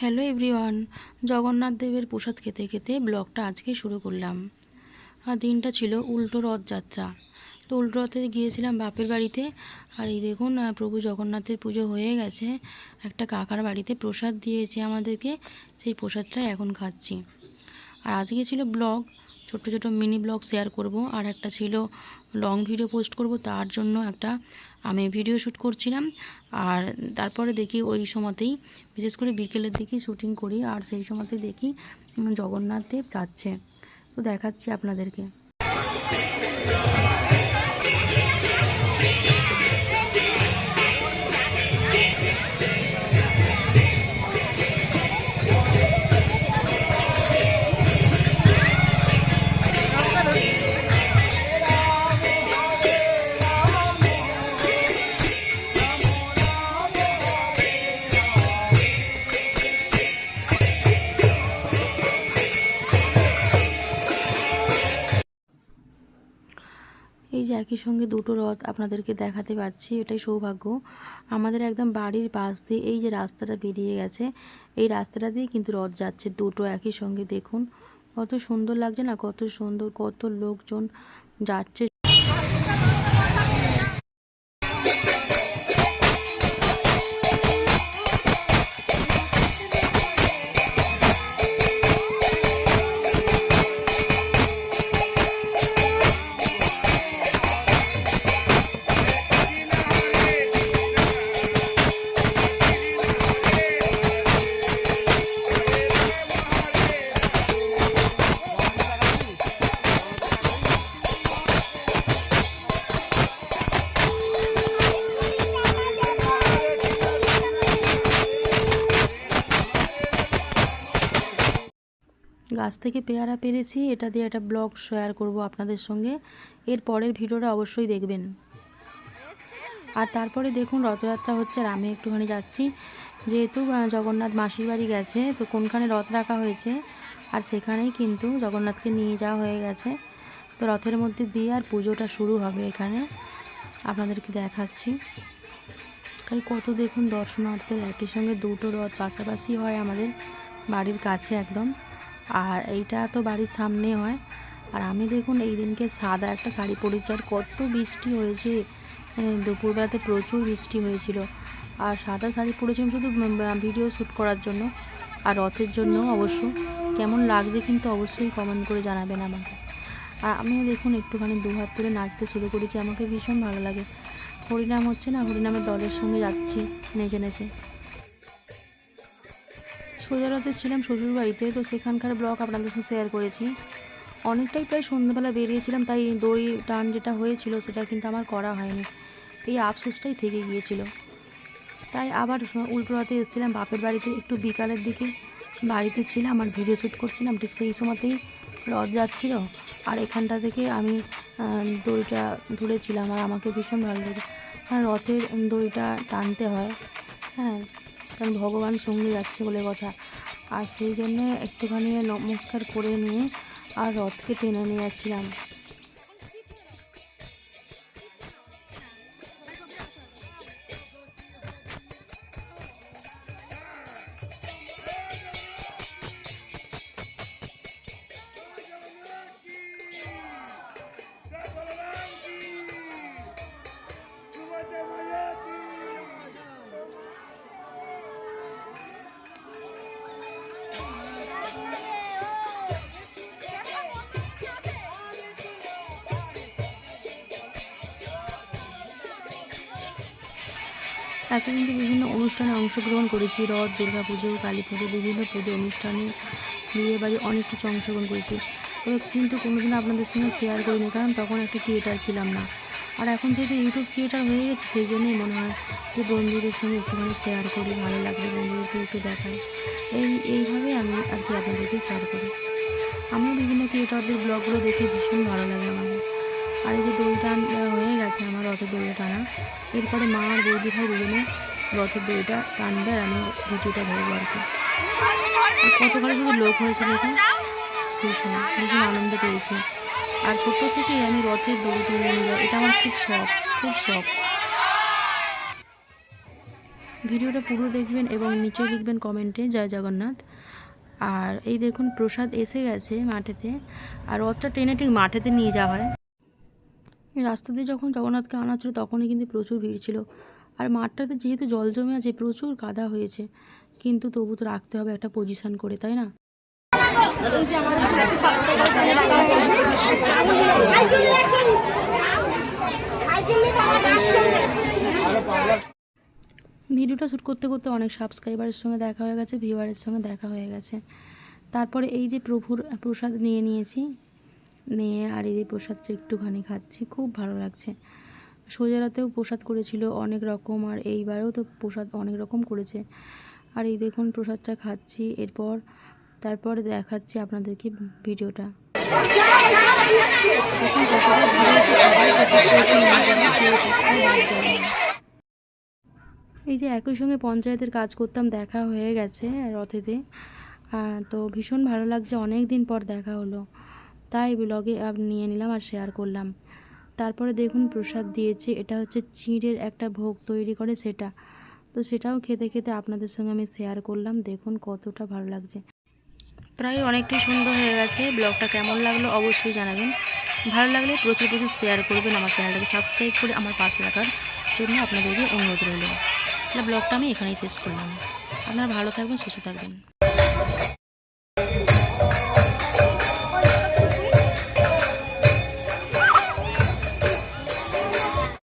Hello everyone. Jagannath দেবের প্রসাদ খেতে খেতে ব্লগটা আজকে শুরু করলাম। আর দিনটা ছিল উল্টো রথযাত্রা। তো উল্টো রথে গিয়েছিলাম বাপের বাড়িতে। আর এই দেখুন প্রভু জগন্নাথের পুজো হয়ে গেছে। একটা কাকার বাড়িতে প্রসাদ দিয়েছে আমাদেরকে, সেই প্রসাদটা এখন খাচ্ছি। আর আজকে ছিল ব্লগ, ছোট ছোট মিনি ব্লগ শেয়ার করব, আর একটা ছিল লং ভিডিও পোস্ট করব। তার জন্য একটা আমি ভিডিও শ্যুট করছিলাম। আর তারপরে দেখি ওই সময়তেই, বিশেষ করে বিকেলের দিকেই শ্যুটিং করি, আর সেই সময়তেই দেখি জগন্নাথ দেব যাচ্ছে। তো দেখাচ্ছি আপনাদেরকে। এই যে একই সঙ্গে দুটো রথ আপনাদেরকে দেখাতে পাচ্ছি, এটাই সৌভাগ্য। আমাদের একদম বাড়ির পাশ দিয়ে এই যে রাস্তাটা বেরিয়ে গেছে, এই রাস্তাটা দিয়ে কিন্তু রথ যাচ্ছে দুটো একই সঙ্গে। দেখুন কত সুন্দর লাগছে না, কত সুন্দর, কত লোকজন যাচ্ছে। গাছ থেকে পেয়ারা পেরেছি, এটা দিয়ে একটা ব্লগ শেয়ার করব আপনাদের সঙ্গে। এর পরের ভিডিওটা অবশ্যই দেখবেন। আর তারপরে দেখুন রথযাত্রা হচ্ছে, আর আমি একটুখানি যাচ্ছি, যেহেতু জগন্নাথ মাসির বাড়ি গেছে, তো কোনখানে রথ রাখা হয়েছে আর সেখানেই কিন্তু জগন্নাথকে নিয়ে যাওয়া হয়ে গেছে। তো রথের মধ্যে দিয়ে আর পুজোটা শুরু হবে এখানে, আপনাদেরকে দেখাচ্ছি। তাই কত দেখুন দর্শনার্থীর, একই সঙ্গে দুটো রথ পাশাপাশি হয় আমাদের বাড়ির কাছে একদম। আর এইটা তো বাড়ির সামনে হয়। আর আমি দেখুন এই দিনকে সাদা একটা শাড়ি পরেছি, আর কত বৃষ্টি হয়েছে, দুপুরবেলাতে প্রচুর বৃষ্টি হয়েছিল। আর সাদা শাড়ি পরেছিলাম শুধু ভিডিও শ্যুট করার জন্য আর রথের জন্য। অবশ্য কেমন লাগছে কিন্তু অবশ্যই কমেন্ট করে জানাবেন আমাকে। আর আমিও দেখুন একটুখানি দু হাত তুলে নাচতে শুরু করেছি, আমাকে ভীষণ ভালো লাগে। হরিনাম হচ্ছে না, হরিনামের দলের সঙ্গে যাচ্ছি নেচে নেচে। সোজা রথে ছিলাম শ্বশুর বাড়িতে, তো সেখানকার ব্লগ আপনাদের সাথে শেয়ার করেছি। অনেকটাই প্রায় সন্ধ্যাবেলা বেরিয়েছিলাম, তাই দড়ি টান যেটা হয়েছিল সেটা কিন্তু আমার করা হয়নি, এই আফসোসটাই থেকে গিয়েছিল। তাই আবার উল্টো রাতে এসেছিলাম বাপের বাড়িতে, একটু বিকালের দিকে বাড়িতে ছিলাম আর ভিডিও শ্যুট করছিলাম। ঠিক সেই সময়তেই রথ যাচ্ছিল, আর এখানটা থেকে আমি দড়িটা ধরেছিলাম, আর আমাকে ভীষণ ভালো লাগে। আর রথের দড়িটা টানতে হয়, হ্যাঁ, কারণ ভগবান সঙ্গে যাচ্ছে বলে কথা। আর সেই জন্যে একটুখানি নমস্কার করে নিয়ে আর রথকে টেনে নিয়ে যাচ্ছিলাম। এতদিন তো বিভিন্ন অনুষ্ঠানে অংশগ্রহণ করেছি, রথ, দুর্গা পুজো, কালী পুজো, বিভিন্ন পুজো অনুষ্ঠানে, বিয়ে বাড়ি, অনেক কিছু অংশগ্রহণ করেছি। তো কিন্তু কোনোদিনও আপনাদের সঙ্গে শেয়ার করিনি, কারণ তখন একটা ক্রিয়েটার ছিলাম না। আর এখন যেহেতু ইউটিউব ক্রিয়েটার হয়ে গেছে, সেই জন্যই মনে হয় যে বন্ধুদের সঙ্গে একটুখানি শেয়ার করি, ভালো লাগবে বন্ধুদেরকে একটু দেখাই। এইভাবে আমি আর কি আপনাদেরকে শেয়ার করি। আমিও বিভিন্ন ক্রিয়েটারদের ব্লগগুলো দেখে ভীষণ ভালো লাগে আমাদের। আর এই যে দড়ি টান হয়ে গেছে আমার, রথের দড়িটা টানা, এরপরে মা আর বৌদি ভাই দুজনে রথের দড়িটা টানবে, আর আমি ভিডিওটা ধরবো আর কি। কতখানি শুধু লোক হয়েছে দেখুন, ভীষণ ভীষণ আনন্দ পেয়েছি। আর ছোটো থেকেই আমি রথের দড়ি টেনে নিয়ে যাই, এটা আমার খুব শখ, খুব শখ। ভিডিওটা পুরো দেখবেন এবং নিচে লিখবেন কমেন্টে জয় জগন্নাথ। আর এই দেখুন প্রসাদ এসে গেছে মাঠেতে, আর রথটা টেনে ঠিক মাঠেতে নিয়ে যাওয়া হয়। রাস্তা দিয়ে যখন জগন্নাথকে আনা ছিল তখনই কিন্তু প্রচুর ভিড় ছিল, আর মাঠটাতে যেহেতু জল জমে আছে প্রচুর কাদা হয়েছে, কিন্তু তবু তো রাখতে হবে একটা পজিশন করে, তাই না? ভিডিওটা শ্যুট করতে করতে অনেক সাবস্ক্রাইবারের সঙ্গে দেখা হয়ে গেছে, ভিউয়ারের সঙ্গে দেখা হয়ে গেছে। তারপরে এই যে প্রভুর প্রসাদ নিয়েছি, নিয়ে আর এই প্রসাদটা একটুখানি খাচ্ছি, খুব ভালো লাগছে। সোজারাতেও প্রসাদ করেছিল অনেক রকম, আর এইবারেও তো প্রসাদ অনেক রকম করেছে। আর এই দেখুন প্রসাদটা খাচ্ছি, তারপর দেখাচ্ছি আপনাদেরকে ভিডিওটা। এই যে একই সঙ্গে পঞ্চায়েতের কাজ করতাম, দেখা হয়ে গেছে রথেতে। তো ভীষণ ভালো লাগছে, অনেক দিন পর দেখা হলো, তাই ব্লগে নিয়ে নিলাম আর শেয়ার করলাম। তারপরে দেখুন প্রসাদ দিয়েছে, এটা হচ্ছে চিঁড়ের একটা ভোগ তৈরি করে সেটা, তো সেটাও খেতে খেতে আপনাদের সঙ্গে আমি শেয়ার করলাম। দেখুন কতটা ভালো লাগছে। প্রায় অনেকটাই সুন্দর হয়ে গেছে। ব্লগটা কেমন লাগলো অবশ্যই জানাবেন। ভালো লাগলে প্রচুর শেয়ার করবেন, আমার চ্যানেলটাকে সাবস্ক্রাইব করে আমার পাশে রাখার জন্য আপনাদেরকে অনুরোধ রইল। তাহলে ব্লগটা আমি এখানেই শেষ করলাম। আপনারা ভালো থাকবেন, সুস্থ থাকবেন।